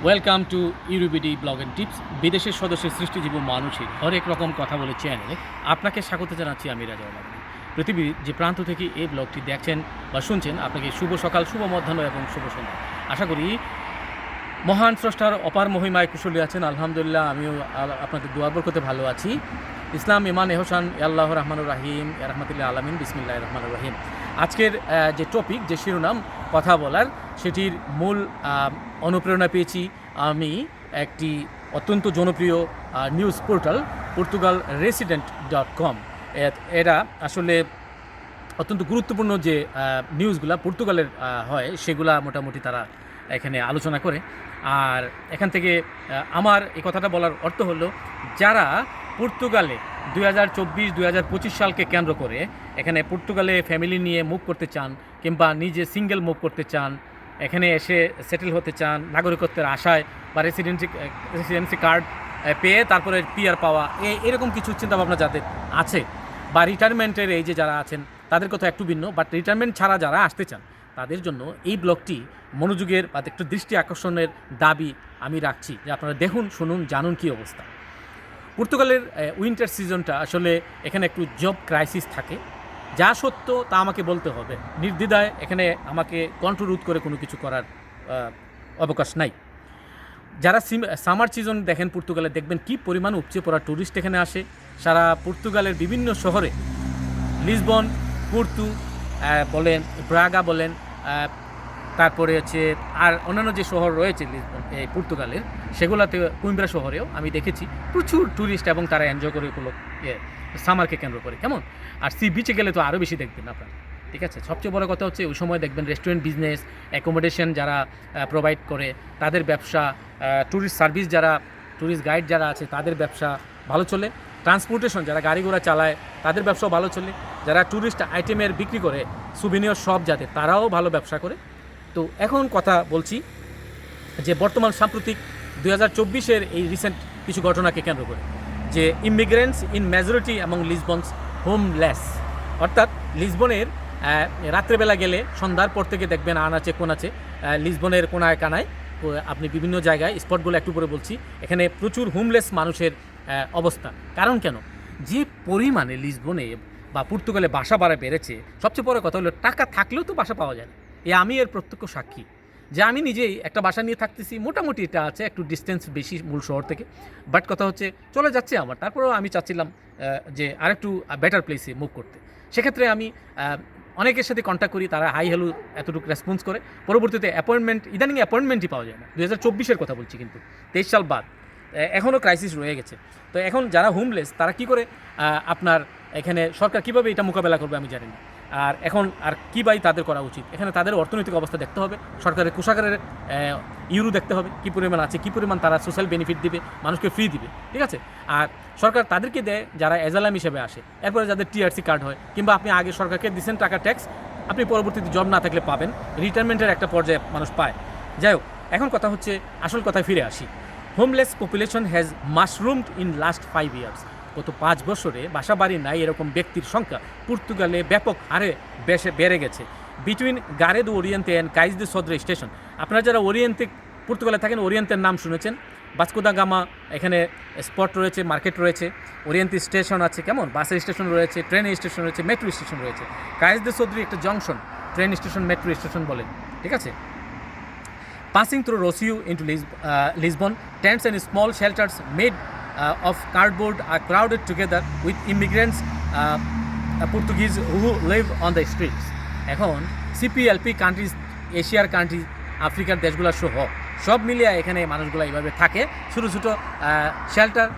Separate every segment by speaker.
Speaker 1: Welcome to ইউরোবিডি blog and tips. বিদেশের সদস্যের সৃষ্টিজীব মানুষের হরেক রকম কথা বলে চ্যানেলে আপনাকে স্বাগত জানাচ্ছি আমি রাজা। পৃথিবীর যে প্রান্ত থেকে এই ব্লগটি দেখছেন বা শুনছেন, আপনাকে শুভ সকাল, শুভ মধ্যাহ্ন এবং শুভ সন্ধ্যা। আশা করি মহান স্রষ্টার অপার মহিমায় কুশলী আছেন। আলহামদুলিল্লাহ, আমিও আপনাদের দোয়া বরকতে ভালো আছি। ইসলাম, ইমান, এহসান, আল্লাহ রহমানুর রাহিম, রহমতুল্লাহ আলমিন, বিসমিল্লাহ রহমানুর রাহিম। আজকের যে টপিক, যে শিরোনাম কথা বলার, সেটির মূল অনুপ্রেরণা পেয়েছি আমি একটি অত্যন্ত জনপ্রিয় নিউজ পোর্টাল পর্তুগাল resident.com। এরা আসলে অত্যন্ত গুরুত্বপূর্ণ যে নিউজগুলা পর্তুগালের হয় সেগুলা মোটামুটি তারা এখানে আলোচনা করে। আর এখান থেকে আমার এই কথাটা বলার অর্থ হলো, যারা পর্তুগালে 2024-2025 সালকে কেন্দ্র করে এখানে পর্তুগালে ফ্যামিলি নিয়ে মুভ করতে চান, কিংবা নিজে সিঙ্গেল মুভ করতে চান, এখানে এসে সেটেল হতে চান নাগরিকত্বের আশায়, বা রেসিডেন্সি কার্ড পেয়ে তারপরে পিআর পাওয়া, এরকম কিছু চিন্তাভাবনা যাদের আছে, বা রিটায়ারমেন্টের এই যে যারা আছেন তাদের কথা একটু ভিন্ন, বাট রিটায়ারমেন্ট ছাড়া যারা আসতে চান তাদের জন্য এই ব্লগটি মনোযোগের বা একটু দৃষ্টি আকর্ষণের দাবি আমি রাখছি, যে আপনারা দেখুন, শুনুন, জানুন কী অবস্থা। পর্তুগালের উইন্টার সিজনটা আসলে এখানে একটু জব ক্রাইসিস থাকে, যা সত্য তা আমাকে বলতে হবে নির্দ্বিধায়। এখানে আমাকে কন্ট্রোরোধ করে কোনো কিছু করার অবকাশ নাই। যারা সামার সিজন দেখেন পর্তুগালে, দেখবেন কি পরিমাণ উপচে পড়া ট্যুরিস্ট এখানে আসে। সারা পর্তুগালের বিভিন্ন শহরে, লিসবন, পোর্তু বলেন, ব্রাগা বলেন, তারপরে হচ্ছে আর অন্যান্য যে শহর রয়েছে লিসবন এই পর্তুগালের, সেগুলোতে কুইম্ব্রা শহরেও আমি দেখেছি প্রচুর ট্যুরিস্ট, এবং তারা এনজয় করে সামারকে কেন্দ্র করে। কেমন? আর সি বিচে গেলে তো আরও বেশি দেখবেন আপনারা। ঠিক আছে, সবচেয়ে বড় কথা হচ্ছে ওই সময় দেখবেন রেস্টুরেন্ট বিজনেস, অ্যাকোমোডেশন যারা প্রোভাইড করে তাদের ব্যবসা, ট্যুরিস্ট সার্ভিস যারা, ট্যুরিস্ট গাইড যারা আছে তাদের ব্যবসা ভালো চলে, ট্রান্সপোর্টেশন যারা গাড়ি ঘোড়া চালায় তাদের ব্যবসাও ভালো চলে, যারা ট্যুরিস্ট আইটেমের বিক্রি করে সুভিনিয়র শপ যাতে, তারাও ভালো ব্যবসা করে। তো এখন কথা বলছি যে বর্তমান সাম্প্রতিক 2024-এর এই রিসেন্ট কিছু ঘটনাকে কেন্দ্র করে, যে ইমিগ্রেন্টস ইন মেজরিটি এবং লিসবনস হোমলেস। অর্থাৎ লিসবনের রাত্রেবেলা গেলে সন্ধ্যার পর থেকে দেখবেন আনাচে কোনাচে, লিসবনের কোনায় কানায় আপনি বিভিন্ন জায়গায়, স্পটগুলো একটু পরে বলছি, এখানে প্রচুর হোমলেস মানুষের অবস্থা। কারণ কেন? যে পরিমাণে লিসবনে বা পর্তুগালে বাসা ভাড়া বেড়েছে, সবচেয়ে বড় কথা হলো টাকা থাকলেও তো বাসা পাওয়া যায় না। আমি এর প্রত্যক্ষ সাক্ষী, যে আমি নিজেই একটা বাসা নিয়ে থাকতেছি, মোটামুটি এটা আছে, একটু ডিস্টেন্স বেশি মূল শহর থেকে, বাট কথা হচ্ছে চলে যাচ্ছে আমার। তারপরেও আমি চাচ্ছিলাম যে আরেকটু বেটার প্লেসে মুভ করতে। সেক্ষেত্রে আমি অনেকের সাথে কন্ট্যাক্ট করি, তারা হাই হ্যালো এতটুকু রেসপন্স করে, পরবর্তীতে অ্যাপয়েন্টমেন্ট, ইদানিং অ্যাপয়েন্টমেন্টই পাওয়া যায় না। 2024-এর কথা বলছি, কিন্তু 23 সাল বাদ এখনও ক্রাইসিস রয়ে গেছে। তো এখন যারা হোমলেস তারা কি করে, আপনার এখানে সরকার কীভাবে এটা মোকাবেলা করবে আমি জানি না। আর এখন আর কী বাই তাদের করা উচিত, এখানে তাদের অর্থনৈতিক অবস্থা দেখতে হবে, সরকারের কোষাগারের ইউরো দেখতে হবে কী পরিমাণ আছে, কী পরিমাণ তারা সোশ্যাল বেনিফিট দিবে, মানুষকে ফ্রি দিবে। ঠিক আছে, আর সরকার তাদেরকে দেয় যারা এজালাম হিসেবে আসে, এরপরে যাদের টিআরসি কার্ড হয়, কিংবা আপনি আগে সরকারকে দিচ্ছেন টাকা ট্যাক্স, আপনি পরবর্তীতে জব না থাকলে পাবেন, রিটায়ারমেন্টের একটা পর্যায়ে মানুষ পায়। যাই হোক, এখন কথা হচ্ছে, আসল কথায় ফিরে আসি। Homeless population has mushroomed in last 5 years. গত 5 বছরে বাসা বাড়ি নাই এরকম ব্যক্তির সংখ্যা পর্তুগালে ব্যাপক হারে বেড়ে গেছে। বিটুইন গারে দু ওরিয়েন্তে অ্যান্ড কাইজ দে সদরে স্টেশন, আপনারা যারা ওরিয়েন্তে পর্তুগালে থাকেন, ওরিয়েন্তের নাম শুনেছেন, বাস্কো দা গামা এখানে স্পট রয়েছে, মার্কেট রয়েছে, ওরিয়েন্তে স্টেশন আছে, কেমন বাসের স্টেশন রয়েছে, ট্রেনের স্টেশন রয়েছে, মেট্রো স্টেশন রয়েছে। কাইজ দে সদরি একটা junction, train station, metro station বলেন। ঠিক আছে, passing through Rocio into Lisbon, tents and small shelters made of cardboard are crowded together with immigrants, Portuguese who live on the streets. এখন সিপিএলপি countries, এশিয়ার country, আফ্রিকার দেশগুলো সহ সব মিলিয়ে এখানে মানুষগুলো এইভাবে থাকে, ছোটো ছোটো শেল্টার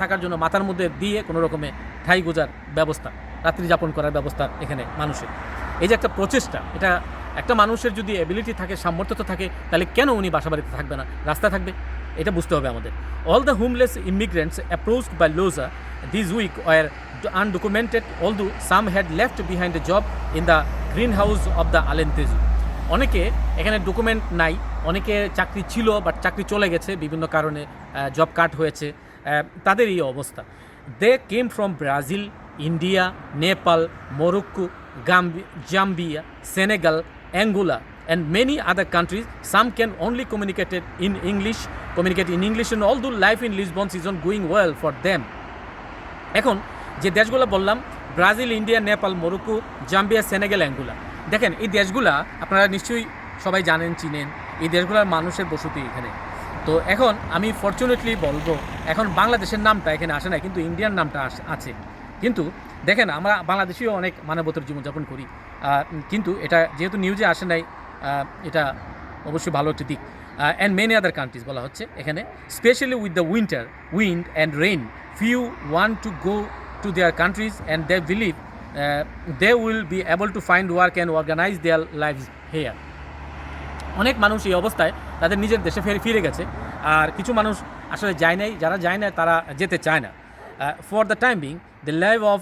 Speaker 1: থাকার জন্য মাথার মধ্যে দিয়ে কোনো রকমে ঠাই গোজার ব্যবস্থা, রাত্রি যাপন করার ব্যবস্থা এখানে মানুষের। এই যে একটা প্রচেষ্টা, এটা একটা মানুষের যদি অ্যাবিলিটি থাকে, সামর্থ্য থাকে, তাহলে কেন উনি বাসা বাড়িতে থাকবে না, রাস্তায় থাকবে? এটা বুঝতে হবে আমাদের। All the homeless immigrants approached by Lusa this week were undocumented, although some had left behind a job in the greenhouse of the Alentejo. অনেকে এখানে ডকুমেন্ট নাই, অনেকে চাকরি ছিল বাট চাকরি চলে গেছে, বিভিন্ন কারণে জব কাট হয়েছে, তাদের এই অবস্থা। They came from Brazil, India, Nepal, Morocco, Zambia, Senegal, Angola and many other countries. Some can only communicate in English, and although life in Lisbon is not going well for them. এখন যে দেশগুলো বললাম, Brazil, India, Nepal, Morocco, Zambia, Senegal, Angola, দেখেন এই দেশগুলা আপনারা নিশ্চয়ই সবাই জানেন, চিনেন, এই দেশগুলোর মানুষের বসতি এখানে। তো এখন আমি ফর্চুনেটলি বলবো, এখন বাংলাদেশের নামটা এখানে আসে না, কিন্তু ইন্ডিয়ান নামটা আছে। কিন্তু দেখেন আমরা বাংলাদেশিও অনেক মানবতার জীবনযাপন করি, কিন্তু এটা যেহেতু নিউজে আসে নাই, এটা অবশ্যই ভালো একটি দিক। অ্যান্ড মেনি আদার কান্ট্রিজ বলা হচ্ছে এখানে, specially with the wind and rain, few want to go to their countries and they believe they will be able to find work and organize their lives here. অনেক মানুষ এই অবস্থায় তাদের নিজের দেশে ফিরে গেছে, আর কিছু মানুষ আসলে যায় নাই, যারা যায় না তারা যেতে চায় না। For the time being the live of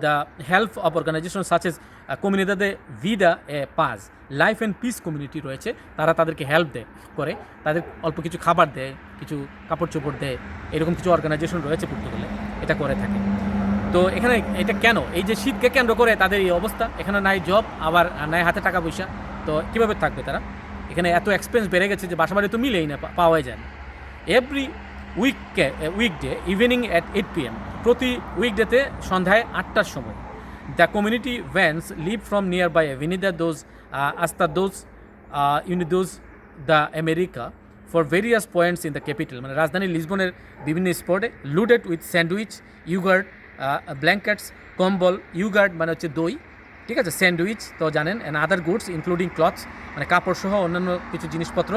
Speaker 1: the help of organisation such as community Vida Paz, life and peace community রয়েছে, তারা তাদেরকে হেল্প করে, তাদের অল্প কিছু খাবার দেয়, কিছু কাপড় চোপড় দেয়, এরকম কিছু অর্গানাইজেশন রয়েছে পর্তুগালে, এটা করে থাকে। তো এখানে এটা কেন, এই যে শীতকে কেন্দ্র করে তাদের এই অবস্থা, এখানে নাই জব, আবার নাই হাতে টাকা পয়সা, তো কীভাবে থাকবে তারা? এখানে এত এক্সপেন্স বেড়ে গেছে যে বাসা বাড়ি তো মিলেই না, পাওয়াই যায় না। Every weekday evening at 8 PM, প্রতি উইকডেতে সন্ধ্যায় 8টার সময়, the community vans leave from near by Avenida dos Estados Unidos da America for various points in the capital, মানে রাজধানী লিসবনের বিভিন্ন স্পটে, loaded with sandwich, yogurt, blankets, কম্বল, ইউগার্ট মানে হচ্ছে দই, ঠিক আছে, স্যান্ডউইচ তো জানেন, and other goods including clothes, মানে কাপড় সহ অন্যান্য কিছু জিনিসপত্র,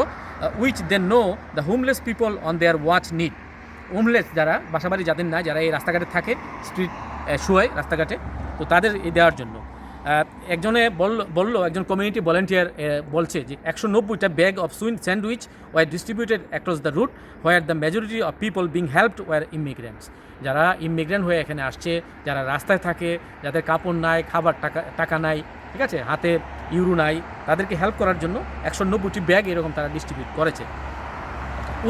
Speaker 1: which they know the homeless people on their watch need. Homeless যারা বাসাবাড়ি যাদের না, যারা এই রাস্তাঘাটে থাকে, স্ট্রিট শুয়ে রাস্তাঘাটে, তো তাদের এই দেওয়ার জন্য একজনে বলল একজন কমিউনিটি ভলেন্টিয়ার বলছে যে 190টা bag of sandwich were distributed across the route where the majority of people being helped were immigrants, যারা ইমিগ্রেন্ট হয়ে এখানে আসছে, যারা রাস্তায় থাকে, যাদের কাপড় নাই, খাবার টাকা নাই, ঠিক আছে, হাতে ইউরো নাই, তাদেরকে হেল্প করার জন্য 190টি ব্যাগ এরকম তারা ডিস্ট্রিবিউট করেছে।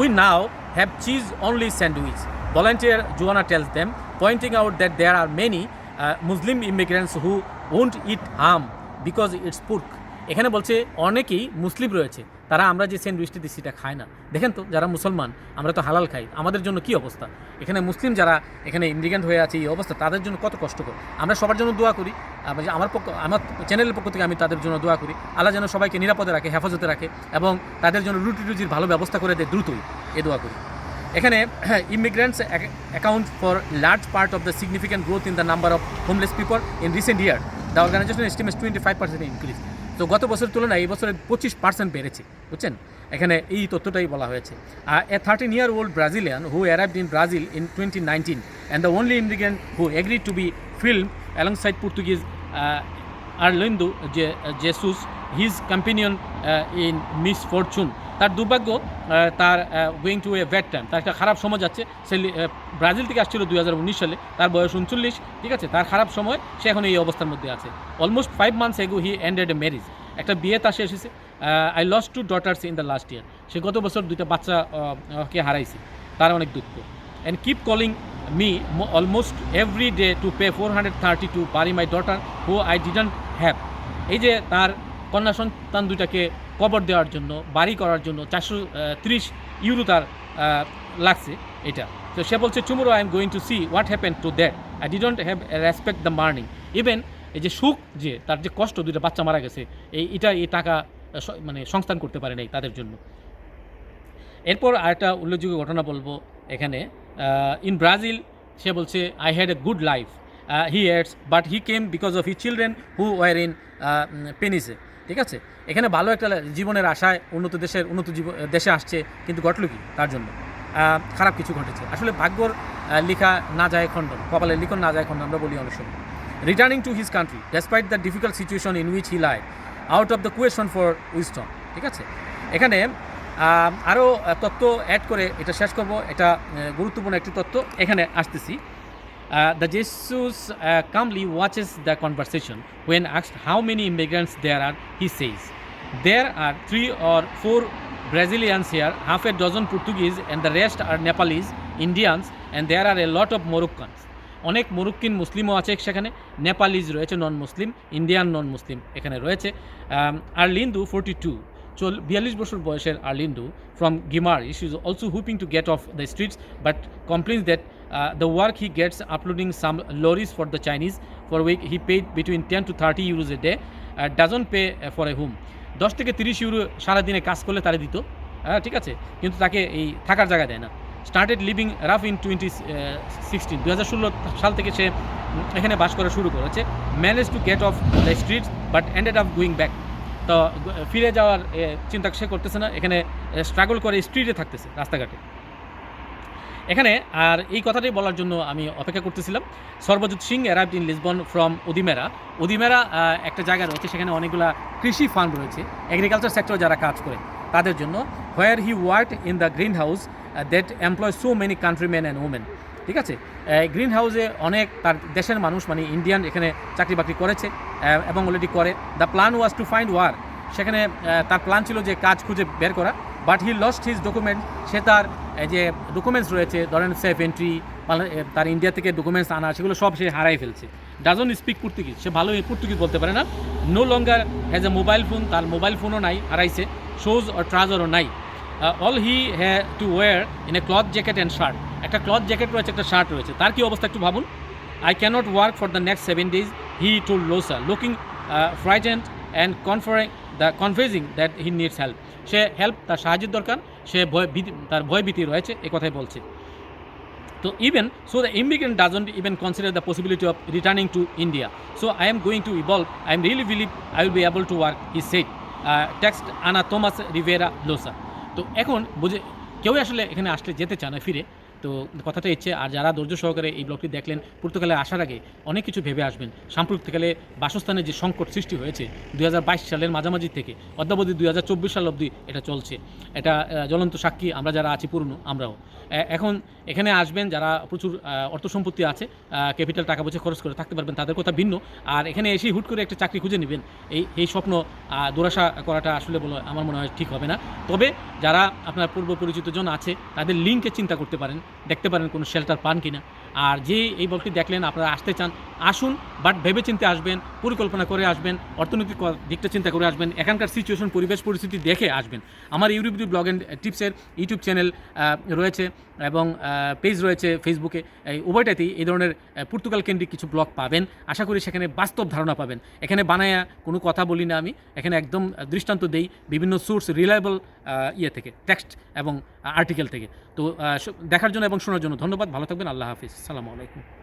Speaker 1: We now have cheese only sandwich, volunteer Joana tells them, pointing out that there are many Muslim immigrants who won't eat ham because it's pork. এখানে বলছে অনেকেই মুসলিম রয়েছে, তারা আমরা যে স্যান্ডউইচটি দিচ্ছি এটা খায় না। দেখেন তো, যারা মুসলমান আমরা তো হালাল খাই, আমাদের জন্য কী অবস্থা। এখানে মুসলিম যারা এখানে ইমিগ্রেন্ট হয়ে আছে এই অবস্থা, তাদের জন্য কত কষ্টকর। আমরা সবার জন্য দোয়া করি, আমার চ্যানেলের পক্ষ থেকে আমি তাদের জন্য দোয়া করি, আল্লাহ যেন সবাইকে নিরাপদে রাখে, হেফাজতে রাখে, এবং তাদের জন্য রুজির ভালো ব্যবস্থা করে দেয় দ্রুতই, এ দোয়া করি। এখানে immigrants account for large part of the significant growth in the number of homeless people in recent year, the organisation estimates 25% increase. তো গত বছরের তুলনায় এই বছরে 25% বেড়েছে, বুঝছেন, এখানে এই তথ্যটাই বলা হয়েছে। এ 13-year-old Brazilian who arrived in Brazil in 2019 and the only immigrant who agreed to be filmed alongside Portuguese Arlindo Jesus, his companion in misfortune. তার দুর্ভাগ্য, তার going to a bad time, তার একটা খারাপ সময় যাচ্ছে। সে ব্রাজিল থেকে আসছিল 2019 সালে, তার বয়স 39, ঠিক আছে, তার খারাপ সময়, সে এখন এই অবস্থার মধ্যে আছে। Almost 5 months ago he ended a marriage, একটা বিয়ে তার সে এসেছে। I lost 2 daughters in the last year, সে গত বছর 2টা বাচ্চাকে হারাইছে, তার অনেক দুঃখ। And keep calling me almost every day to pay 430 to bury my daughter who I didn't have। এই যে তার কন্যা সন্তান 2টাকে কবর দেওয়ার জন্য, বাড়ি করার জন্য 430 ইউরো তার লাগছে এটা। তো সে বলছে, tomorrow I am going to see what happen to that, I didn't have respect the morning. Even এই যে সুখ, যে তার যে কষ্ট, 2টা বাচ্চা মারা গেছে, এই টাকা মানে সংস্থান করতে পারে নাই তাদের জন্য। এরপর আরেকটা উল্লেখযোগ্য ঘটনা বলবো এখানে। ইন ব্রাজিল সে বলছে, I had a good life, he adds, but he came because of he children who were in Peniche, ঠিক আছে। এখানে ভালো একটা জীবনের আশায় উন্নত দেশে আসছে, কিন্তু ঘটল কি, তার জন্য খারাপ কিছু ঘটেছে। আসলে ভাগ্যর লিখা না যায় খণ্ডন, কপালের লিখন না যায় খণ্ডন, আমরা বলি অনেক সময়। Returning to his country despite the difficult situation in which he lie, out of the question for wisdom, ঠিক আছে। এখানে আরও তথ্য অ্যাড করে এটা শেষ করব, এটা গুরুত্বপূর্ণ একটি তথ্য এখানে আসতেছি। The Jesus calmly watches the conversation. When asked how many immigrants there are, he says, there are 3 or 4 Brazilians here, half a dozen Portuguese, and the rest are Nepalese, Indians, and there are a lot of Moroccans. অনেক মরুক্কিন মুসলিমও আছে সেখানে, Nepalese রয়েছে নন মুসলিম, Indian নন মুসলিম এখানে রয়েছে। আর্লিন্দু 42 42 বছর বয়সের Arlindo from Guimarães is also hoping to get off the streets but complains that the work he gets uploading some lorries for the Chinese for a week he paid between 10 to 30 euros a day doesn't pay for a home 10 থেকে 30 euro সারাদিনে কাজ করলে তারা দিত, ঠিক আছে, কিন্তু তাকে এই থাকার জায়গা দেয় না। স্টার্টেড লিভিং রাফ ইন 2016 2016 সাল থেকে সে এখানে বাস করা শুরু করেছে। Manage to get off the streets but ended up going back, তো ফিরে যাওয়ার চিন্তা সে করতেছে না, এখানে স্ট্রাগল করে স্ট্রিটে থাকতেছে, রাস্তাঘাটে এখানে। আর এই কথাটাই বলার জন্য আমি অপেক্ষা করতেছিলাম। Sarbjit Singh arrived in Lisbon from Odemira. Odemira একটা জায়গা রয়েছে, সেখানে অনেকগুলো কৃষি ফার্ম রয়েছে, এগ্রিকালচার সেক্টরে যারা কাজ করে তাদের জন্য। Where he work in the greenhouse that employ so many countryman and women, ঠিক আছে। গ্রিন হাউসে অনেক তার দেশের মানুষ মানে ইন্ডিয়ান এখানে চাকরি বাকরি করেছে এবং অলরেডি করে। The plan was to find work, সেখানে তার প্ল্যান ছিল যে কাজ খুঁজে বের করা, but he lost his document, সে তার যে ডকুমেন্টস রয়েছে ধরেন সেফ এন্ট্রি, তার ইন্ডিয়া থেকে ডকুমেন্টস আনা, সেগুলো সব সে হারাই ফেলছে। ডাজন স্পিক পর্তুগিজ, সে ভালো পর্তুগিজ বলতে পারে না। No longer has a mobile phone, তার মোবাইল ফোনও নাই, হারাইছে। শোজ আর ট্রাউজারও নাই। All he has to wear in a cloth jacket and shirt, একটা ক্লথ জ্যাকেট রয়েছে, একটা শার্ট রয়েছে, তার কী অবস্থা একটু ভাবুন। I can't work for the next 7 days he told Lusa looking frightened and confusing that he needs help, সে হেল্প, তার সাহায্যের দরকার, সে তার ভয় ভীতি রয়েছে, এ কথাই বলছে। তো even so the immigrant doesn't even consider the possibility of returning to India, so I am going two evolve, I am really believe I will be able to work, he said. Text আনা Tomas Rivera লোসা। তো এখন বুঝে কেউই আসলে এখানে আসলে যেতে চায় না ফিরে, তো কথাটা ইচ্ছে। আর যারা ধৈর্য সহকারে এই ব্লগটি দেখলেন, পর্তুগালে আসার আগে অনেক কিছু ভেবে আসবেন। সাম্প্রতিককালে বাসস্থানের যে সংকট সৃষ্টি হয়েছে 2022 সালের মাঝামাঝি থেকে অদ্যাবধি 2024 সাল অবধি এটা চলছে, এটা জ্বলন্ত সাক্ষী আমরা যারা আছি পুরনো, আমরাও। এখন এখানে আসবেন যারা প্রচুর অর্থ সম্পত্তি আছে, ক্যাপিটাল টাকা পয়সা খরচ করে থাকতে পারবেন, তাদের কথা ভিন্ন। আর এখানে এসে হুট করে একটা চাকরি খুঁজে নেবেন, এই স্বপ্ন দুরাশা করাটা আসলে বলে আমার মনে হয় ঠিক হবে না। তবে যারা আপনার পূর্ব পরিচিত জন আছে তাদের লিঙ্কে চিন্তা করতে পারেন, দেখতে পারেন কোনো শেল্টার পান কিনা। আর যে এই ব্লগটি দেখলেন আপনারা আসতে চান আসুন, বাট ভেবে চিন্তে আসবেন, পরিকল্পনা করে আসবেন, অর্থনৈতিক দিকটা চিন্তা করে আসবেন, এখানকার সিচুয়েশন পরিবেশ পরিস্থিতি দেখে আসবেন। আমার ইউটিউব ব্লগ অ্যান্ড টিপসের ইউটিউব চ্যানেল রয়েছে এবং পেজ রয়েছে ফেসবুকে, এই উভয়টাতেই এই ধরনের পর্তুগাল কেন্দ্রিক কিছু ব্লগ পাবেন। আশা করি সেখানে বাস্তব ধারণা পাবেন। এখানে বানায়া কোনো কথা বলি না আমি, এখানে একদম দৃষ্টান্ত দেই বিভিন্ন সোর্স রিলায়েবল থেকে, টেক্সট এবং আর্টিকেল থেকে। তো দেখার জন্য এবং শোনার জন্য ধন্যবাদ। ভালো থাকবেন। আল্লাহ হাফিজ। আসসালামু আলাইকুম।